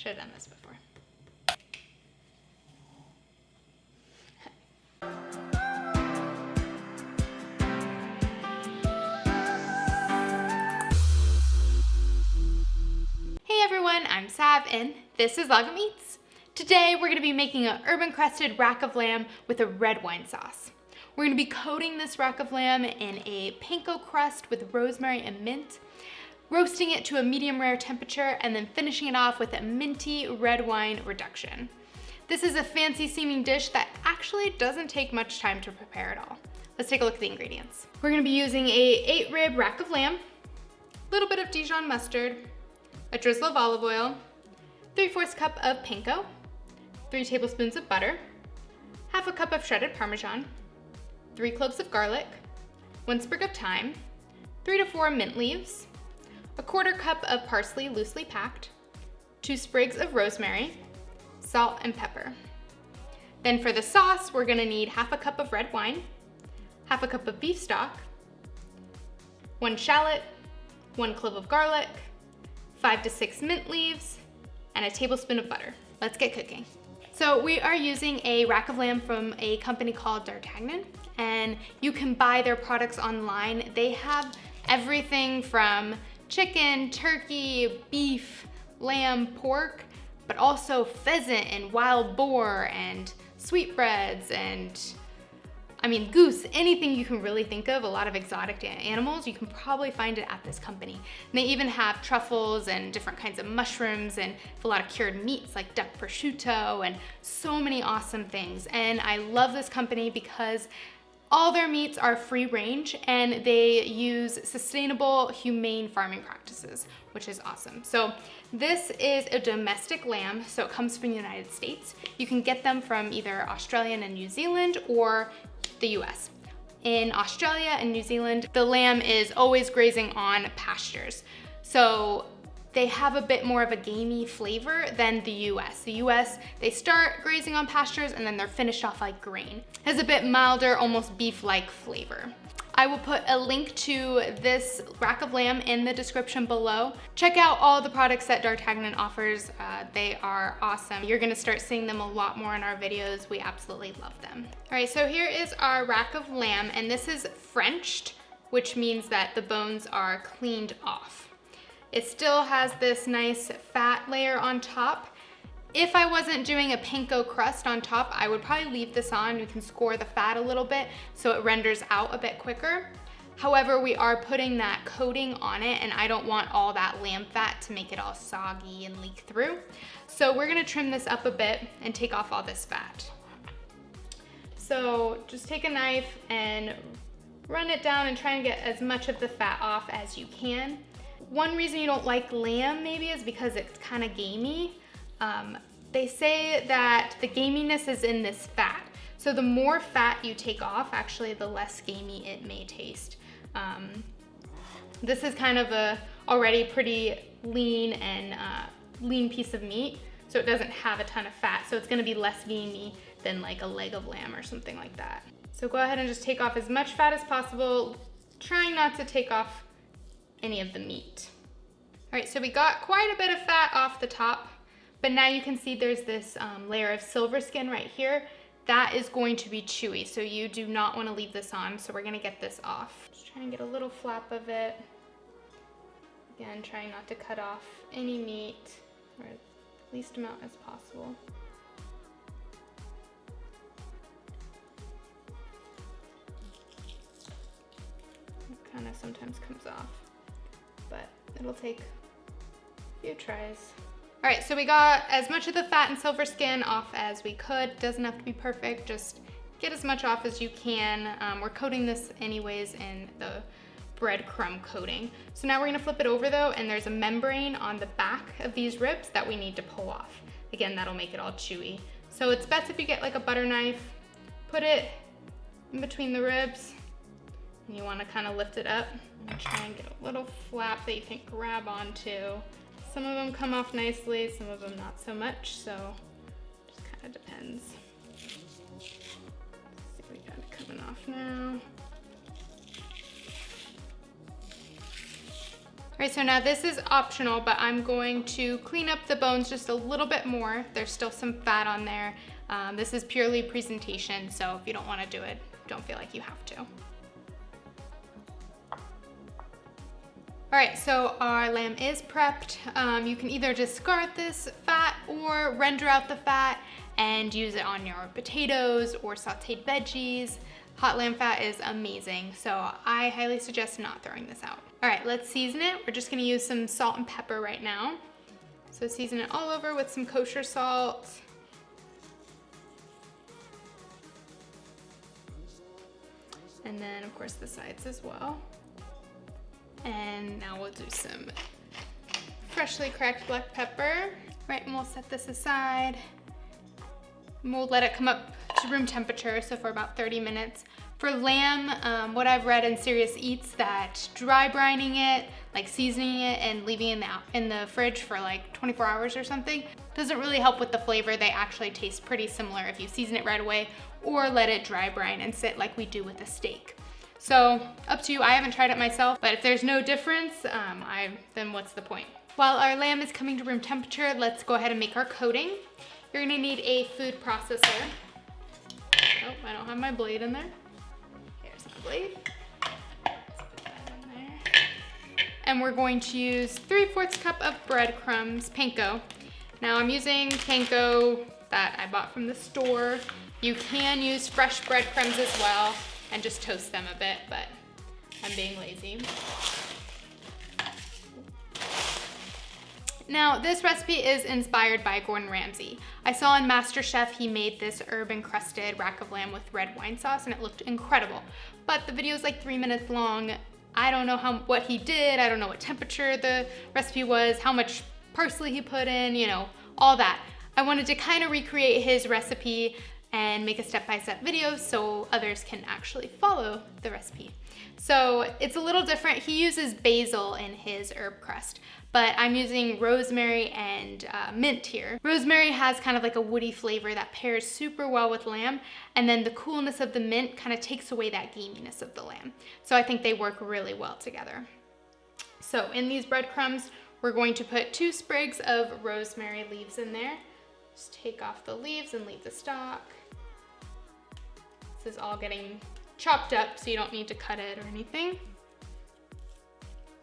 Should have done this before. Hey everyone, I'm Sav and this is Log of Meats. Today we're going to be making an urban crusted rack of lamb with a red wine sauce. We're going to be coating this rack of lamb in a panko crust with rosemary and mint, roasting it to a medium rare temperature, and then finishing it off with a minty red wine reduction. This is a fancy seeming dish that actually doesn't take much time to prepare at all. Let's take a look at the ingredients. We're going to be using a 8-rib rack of lamb, a little bit of Dijon mustard, a drizzle of olive oil, 3/4 cup of panko, 3 tablespoons of butter, half a cup of shredded Parmesan, 3 cloves of garlic, 1 sprig of thyme, 3 to 4 mint leaves, a 1/4 cup of parsley loosely packed, 2 sprigs of rosemary, salt and pepper. Then for the sauce, we're gonna need half a cup of red wine, half a cup of beef stock, 1 shallot, 1 clove of garlic, 5 to 6 mint leaves, and a tablespoon of butter. Let's get cooking. So we are using a rack of lamb from a company called D'Artagnan, and you can buy their products online. They have everything from chicken, turkey, beef, lamb, pork, but also pheasant and wild boar and sweetbreads and goose, anything you can really think of, a lot of exotic animals, you can probably find it at this company. And they even have truffles and different kinds of mushrooms and a lot of cured meats like duck prosciutto and so many awesome things. And I love this company because all their meats are free range and they use sustainable, humane farming practices, which is awesome. So this is a domestic lamb, so it comes from the United States. You can get them from either Australia and New Zealand or the US. In Australia and New Zealand, the lamb is always grazing on pastures. So they have a bit more of a gamey flavor than the US. The US, they start grazing on pastures and then they're finished off like grain. It has a bit milder, almost beef-like flavor. I will put a link to this rack of lamb in the description below. Check out all the products that D'Artagnan offers. They are awesome. You're gonna start seeing them a lot more in our videos. We absolutely love them. All right, so here is our rack of lamb, and this is Frenched, which means that the bones are cleaned off. It still has this nice fat layer on top. If I wasn't doing a panko crust on top, I would probably leave this on. You can score the fat a little bit so it renders out a bit quicker. However, we are putting that coating on it and I don't want all that lamb fat to make it all soggy and leak through. So we're gonna trim this up a bit and take off all this fat. So just take a knife and run it down and try and get as much of the fat off as you can. One reason you don't like lamb maybe is because it's kind of gamey. They say that the gaminess is in this fat. So the more fat you take off, actually, the less gamey it may taste. This is kind of a already pretty lean and lean piece of meat, so it doesn't have a ton of fat. So it's gonna be less gamey than like a leg of lamb or something like that. So go ahead and just take off as much fat as possible, trying not to take off any of the meat. All right, so we got quite a bit of fat off the top. But now you can see there's this layer of silver skin right here. That is going to be chewy, so you do not want to leave this on, so we're going to get this off. Just try and get a little flap of it. Again, trying not to cut off any meat, or the least amount as possible. It kind of sometimes comes off, but it'll take a few tries. All right, so we got as much of the fat and silver skin off as we could. Doesn't have to be perfect, just get as much off as you can. We're coating this anyways in the breadcrumb coating. So now we're gonna flip it over though, and there's a membrane on the back of these ribs that we need to pull off. Again, that'll make it all chewy. So it's best if you get like a butter knife, put it in between the ribs, and you wanna kinda lift it up and try and get a little flap that you can grab onto. Some of them come off nicely, some of them not so much, so it just kind of depends. Let's see, we got it coming off now. All right, so now this is optional, but I'm going to clean up the bones just a little bit more. There's still some fat on there. This is purely presentation, so if you don't want to do it, don't feel like you have to. All right, so our lamb is prepped. You can either discard this fat or render out the fat and use it on your potatoes or sauteed veggies. Hot lamb fat is amazing, so I highly suggest not throwing this out. All right, let's season it. We're just gonna use some salt and pepper right now. So season it all over with some kosher salt. And then of course the sides as well. And now we'll do some freshly cracked black pepper. Right, and we'll set this aside. And we'll let it come up to room temperature, so for about 30 minutes. For lamb, what I've read in Serious Eats, that dry brining it, like seasoning it and leaving it in the fridge for like 24 hours or something, doesn't really help with the flavor. They actually taste pretty similar if you season it right away or let it dry brine and sit like we do with a steak. So up to you. I haven't tried it myself, but if there's no difference, then what's the point? While our lamb is coming to room temperature, let's go ahead and make our coating. You're gonna need a food processor. Oh, I don't have my blade in there. Here's my blade. Let's put that in there. And we're going to use 3/4 cup of breadcrumbs, panko. Now I'm using panko that I bought from the store. You can use fresh breadcrumbs as well and just toast them a bit, but I'm being lazy. Now, this recipe is inspired by Gordon Ramsay. I saw on MasterChef he made this herb encrusted rack of lamb with red wine sauce and it looked incredible. But the video is like 3 minutes long. I don't know what he did. I don't know what temperature the recipe was, how much parsley he put in, you know, all that. I wanted to kind of recreate his recipe and make a step-by-step video so others can actually follow the recipe. So it's a little different. He uses basil in his herb crust, but I'm using rosemary and mint here. Rosemary has kind of like a woody flavor that pairs super well with lamb, and then the coolness of the mint kind of takes away that gaminess of the lamb. So I think they work really well together. So in these breadcrumbs, we're going to put 2 sprigs of rosemary leaves in there. Just take off the leaves and leave the stalk. This is all getting chopped up, so you don't need to cut it or anything.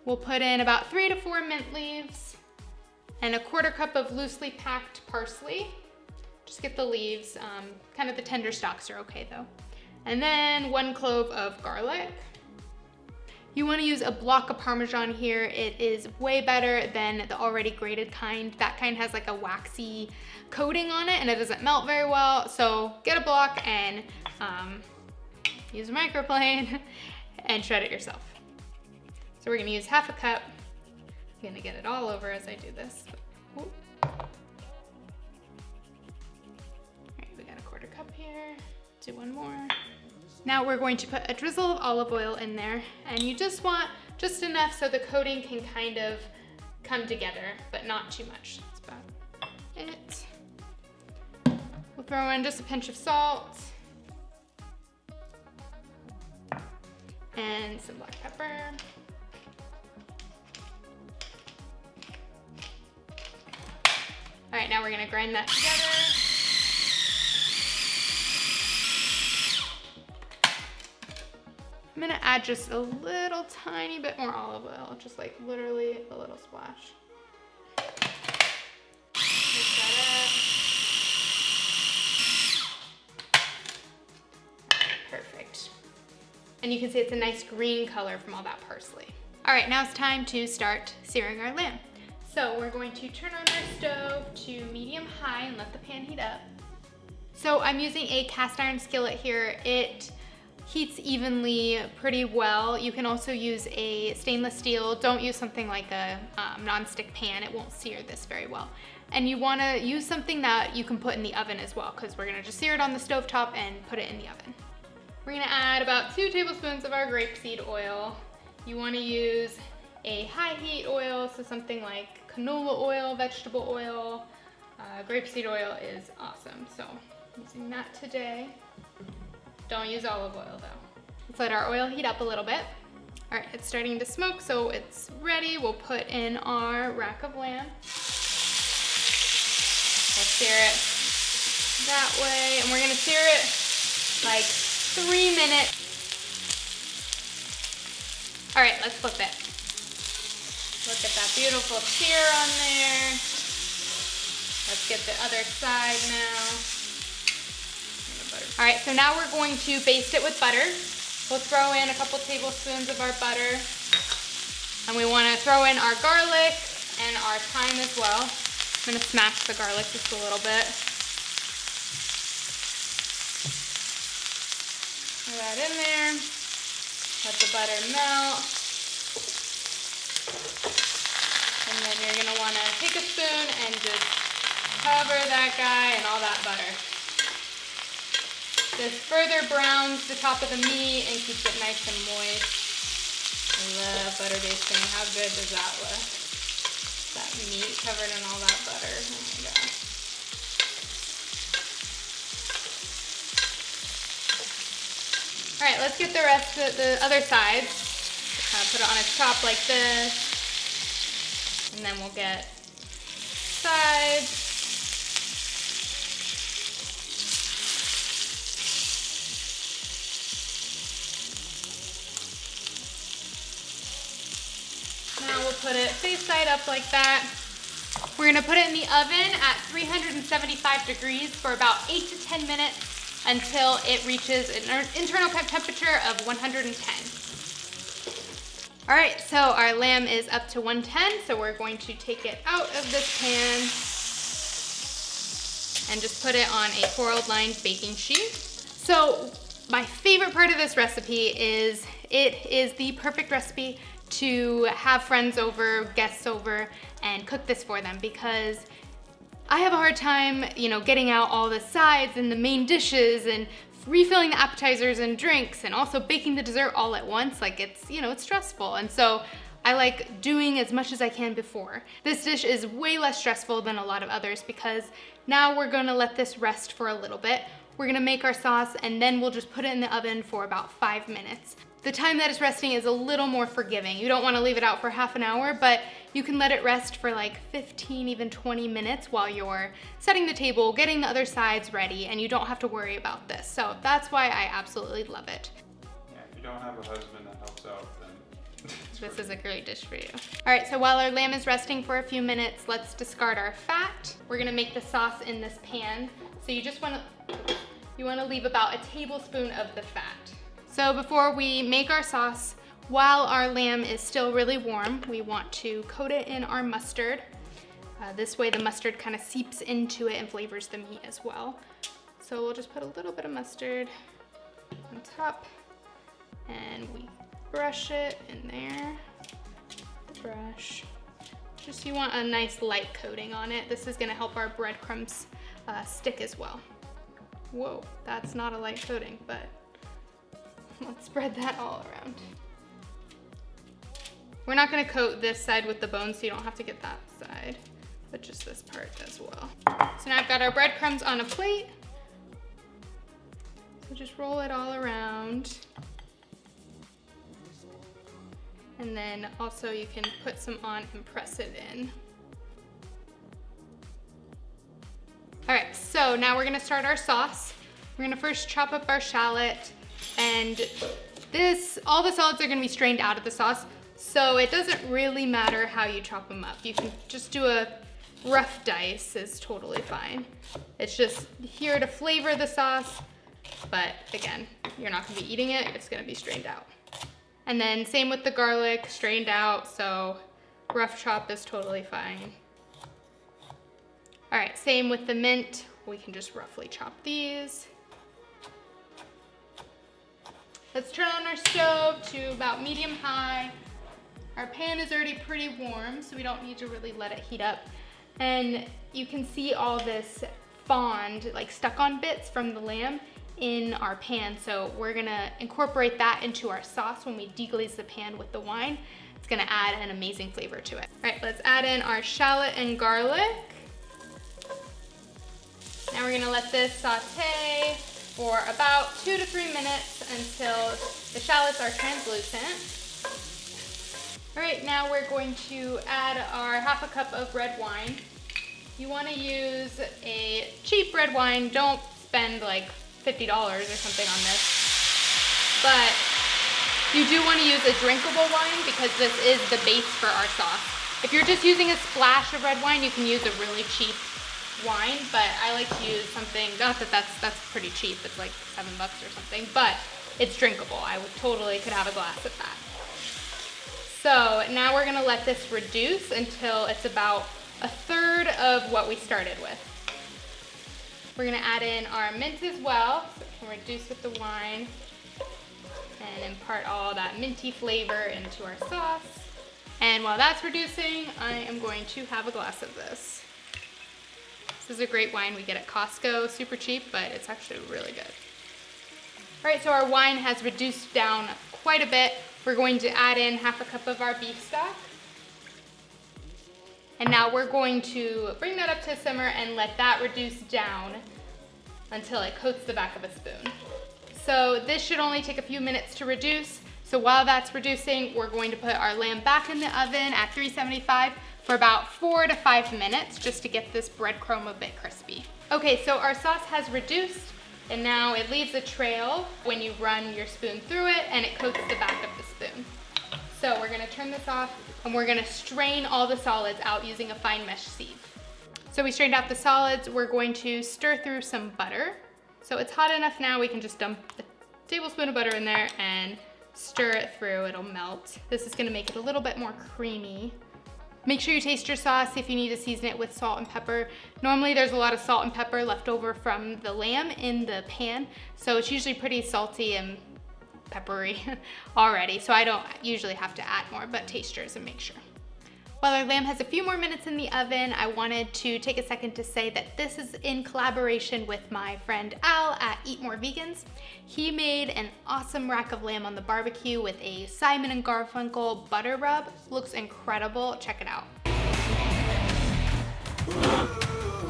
We'll put in about 3 to 4 mint leaves and 1/4 cup of loosely packed parsley. Just get the leaves, kind of the tender stalks are okay though. And then 1 clove of garlic. You want to use a block of Parmesan here. It is way better than the already grated kind. That kind has like a waxy coating on it and it doesn't melt very well. So get a block and use a microplane and shred it yourself. So we're gonna use 1/2 cup. I'm gonna get it all over as I do this. All right, we got 1/4 cup here. Do 1 more. Now we're going to put a drizzle of olive oil in there, and you just want just enough so the coating can kind of come together, but not too much. That's about it. We'll throw in just a pinch of salt and some black pepper. All right, now we're gonna grind that together. I'm gonna add just a little tiny bit more olive oil, just like literally a little splash. Mix that up. Perfect. And you can see it's a nice green color from all that parsley. All right, now it's time to start searing our lamb. So we're going to turn on our stove to medium-high and let the pan heat up. So I'm using a cast iron skillet here. It heats evenly pretty well. You can also use a stainless steel. Don't use something like a non-stick pan. It won't sear this very well. And you wanna use something that you can put in the oven as well, because we're gonna just sear it on the stovetop and put it in the oven. We're gonna add about 2 tablespoons of our grapeseed oil. You wanna use a high heat oil, so something like canola oil, vegetable oil. Grapeseed oil is awesome, so I'm using that today. Don't use olive oil though. Let's let our oil heat up a little bit. All right, it's starting to smoke, so it's ready. We'll put in our rack of lamb. We'll sear it that way, and we're gonna sear it like 3 minutes. All right, let's flip it. Look at that beautiful sear on there. Let's get the other side now. All right, so now we're going to baste it with butter. We'll throw in a couple tablespoons of our butter. And we wanna throw in our garlic and our thyme as well. I'm gonna smash the garlic just a little bit. Throw that in there. Let the butter melt. And then you're gonna wanna take a spoon and just cover that guy and all that butter. This further browns the top of the meat and keeps it nice and moist. I love butter basting. How good does that look? That meat covered in all that butter. Oh my gosh. All right, let's get the rest of the other sides. Put it on its top like this. And then we'll get sides. Now we'll put it face side up like that. We're gonna put it in the oven at 375 degrees for about 8 to 10 minutes until it reaches an internal temperature of 110. All right, so our lamb is up to 110, so we're going to take it out of this pan and just put it on a foil lined baking sheet. So my favorite part of this recipe is it is the perfect recipe to have friends over, guests over, and cook this for them, because I have a hard time, getting out all the sides and the main dishes and refilling the appetizers and drinks and also baking the dessert all at once. Like it's stressful. And so I like doing as much as I can before. This dish is way less stressful than a lot of others because now we're gonna let this rest for a little bit. We're gonna make our sauce and then we'll just put it in the oven for about 5 minutes. The time that it's resting is a little more forgiving. You don't wanna leave it out for half an hour, but you can let it rest for like 15, even 20 minutes while you're setting the table, getting the other sides ready, and you don't have to worry about this. So that's why I absolutely love it. Yeah, if you don't have a husband that helps out, then this is a great dish for you. All right, so while our lamb is resting for a few minutes, let's discard our fat. We're gonna make the sauce in this pan. So you wanna leave about a tablespoon of the fat. So before we make our sauce, while our lamb is still really warm, we want to coat it in our mustard. This way the mustard kind of seeps into it and flavors the meat as well. So we'll just put a little bit of mustard on top and we brush it in there, the brush. Just you want a nice light coating on it. This is gonna help our breadcrumbs stick as well. Whoa, that's not a light coating, but let's spread that all around. We're not gonna coat this side with the bone, so you don't have to get that side, but just this part as well. So now I've got our breadcrumbs on a plate. So just roll it all around. And then also you can put some on and press it in. All right, so now we're gonna start our sauce. We're gonna first chop up our shallot, and all the solids are gonna be strained out of the sauce, so it doesn't really matter how you chop them up. You can just do a rough dice is totally fine. It's just here to flavor the sauce, but again, you're not gonna be eating it, it's gonna be strained out. And then same with the garlic, strained out, so rough chop is totally fine. All right, same with the mint. We can just roughly chop these. Let's turn on our stove to about medium high. Our pan is already pretty warm, so we don't need to really let it heat up. And you can see all this fond, like stuck on bits from the lamb in our pan. So we're gonna incorporate that into our sauce when we deglaze the pan with the wine. It's gonna add an amazing flavor to it. All right, let's add in our shallot and garlic. Now we're gonna let this saute for about 2 to 3 minutes until the shallots are translucent. All right, now we're going to add our half a cup of red wine. You want to use a cheap red wine. Don't spend like $50 or something on this. But you do want to use a drinkable wine because this is the base for our sauce. If you're just using a splash of red wine, you can use a really cheap wine, but I like to use something, not that that's pretty cheap, it's like $7 or something, but it's drinkable. I would totally could have a glass of that. So now we're gonna let this reduce until it's about a third of what we started with. We're gonna add in our mint as well, so we can reduce with the wine and impart all that minty flavor into our sauce. And while that's reducing, I am going to have a glass of this. This is a great wine we get at Costco, super cheap, but it's actually really good. All right, so our wine has reduced down quite a bit. We're going to add in half a cup of our beef stock. And now we're going to bring that up to a simmer and let that reduce down until it coats the back of a spoon. So this should only take a few minutes to reduce. So while that's reducing, we're going to put our lamb back in the oven at 375 for about 4 to 5 minutes just to get this breadcrumb a bit crispy. Okay, so our sauce has reduced and now it leaves a trail when you run your spoon through it and it coats the back of the spoon. So we're gonna turn this off and we're gonna strain all the solids out using a fine mesh sieve. So we strained out the solids, we're going to stir through some butter. So it's hot enough now, we can just dump a tablespoon of butter in there and stir it through, it'll melt. This is gonna make it a little bit more creamy. Make sure you taste your sauce if you need to season it with salt and pepper. Normally there's a lot of salt and pepper left over from the lamb in the pan, so it's usually pretty salty and peppery already, so I don't usually have to add more, but taste yours and make sure. While our lamb has a few more minutes in the oven, I wanted to take a second to say that this is in collaboration with my friend Al at Eat More Vegans. He made an awesome rack of lamb on the barbecue with a Simon & Garfunkel butter rub. Looks incredible, check it out.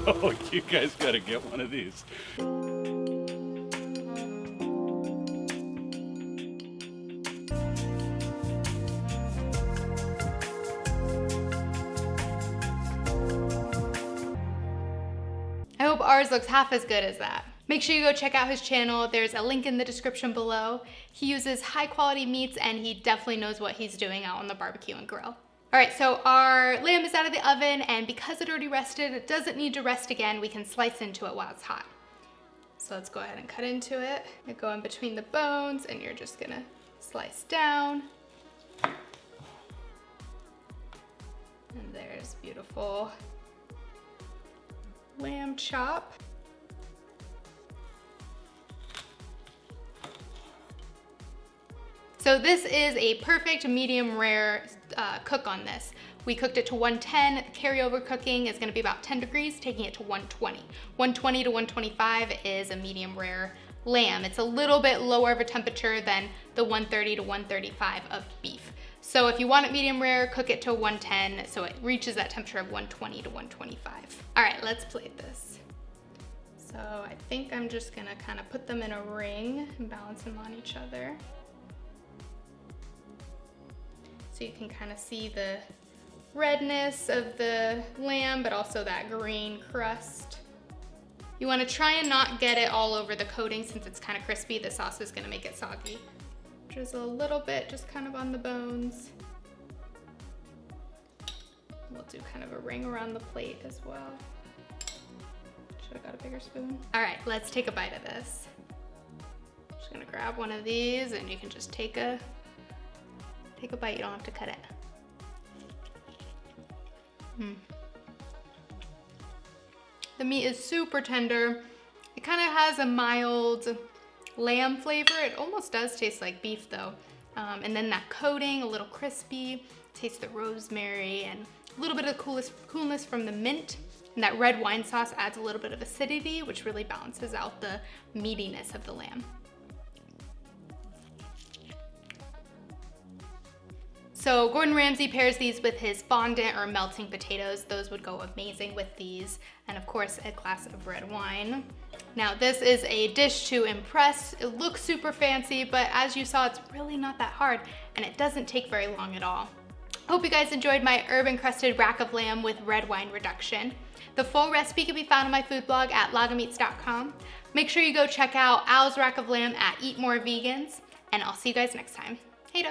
Oh, you guys gotta get one of these. I hope ours looks half as good as that. Make sure you go check out his channel. There's a link in the description below. He uses high quality meats and he definitely knows what he's doing out on the barbecue and grill. All right, so our lamb is out of the oven and because it already rested, it doesn't need to rest again. We can slice into it while it's hot. So let's go ahead and cut into it. You go in between the bones and you're just gonna slice down. And there's beautiful lamb chop. So this is a perfect medium rare cook on this. We cooked it to 110. Carryover cooking is gonna be about 10 degrees, taking it to 120. 120 to 125 is a medium rare lamb. It's a little bit lower of a temperature than the 130 to 135 of beef. So if you want it medium rare, cook it to 110 so it reaches that temperature of 120 to 125. All right, let's plate this. So I think I'm just gonna kind of put them in a ring and balance them on each other. So you can kind of see the redness of the lamb, but also that green crust. You wanna try and not get it all over the coating since it's kind of crispy. The sauce is gonna make it soggy. Drizzle a little bit, just kind of on the bones. We'll do kind of a ring around the plate as well. Should have got a bigger spoon. All right, let's take a bite of this. Just gonna grab one of these and you can just take a bite, you don't have to cut it. The meat is super tender. It kind of has a mild lamb flavor. It almost does taste like beef though. And then that coating, a little crispy, taste the rosemary and a little bit of coolness from the mint. And that red wine sauce adds a little bit of acidity, which really balances out the meatiness of the lamb. So Gordon Ramsay pairs these with his fondant or melting potatoes. Those would go amazing with these. And of course, a glass of red wine. Now this is a dish to impress. It looks super fancy, but as you saw, it's really not that hard and it doesn't take very long at all. Hope you guys enjoyed my herb encrusted rack of lamb with red wine reduction. The full recipe can be found on my food blog at lagameats.com. Make sure you go check out Al's rack of lamb at Eat More Vegans, and I'll see you guys next time. Hey-do.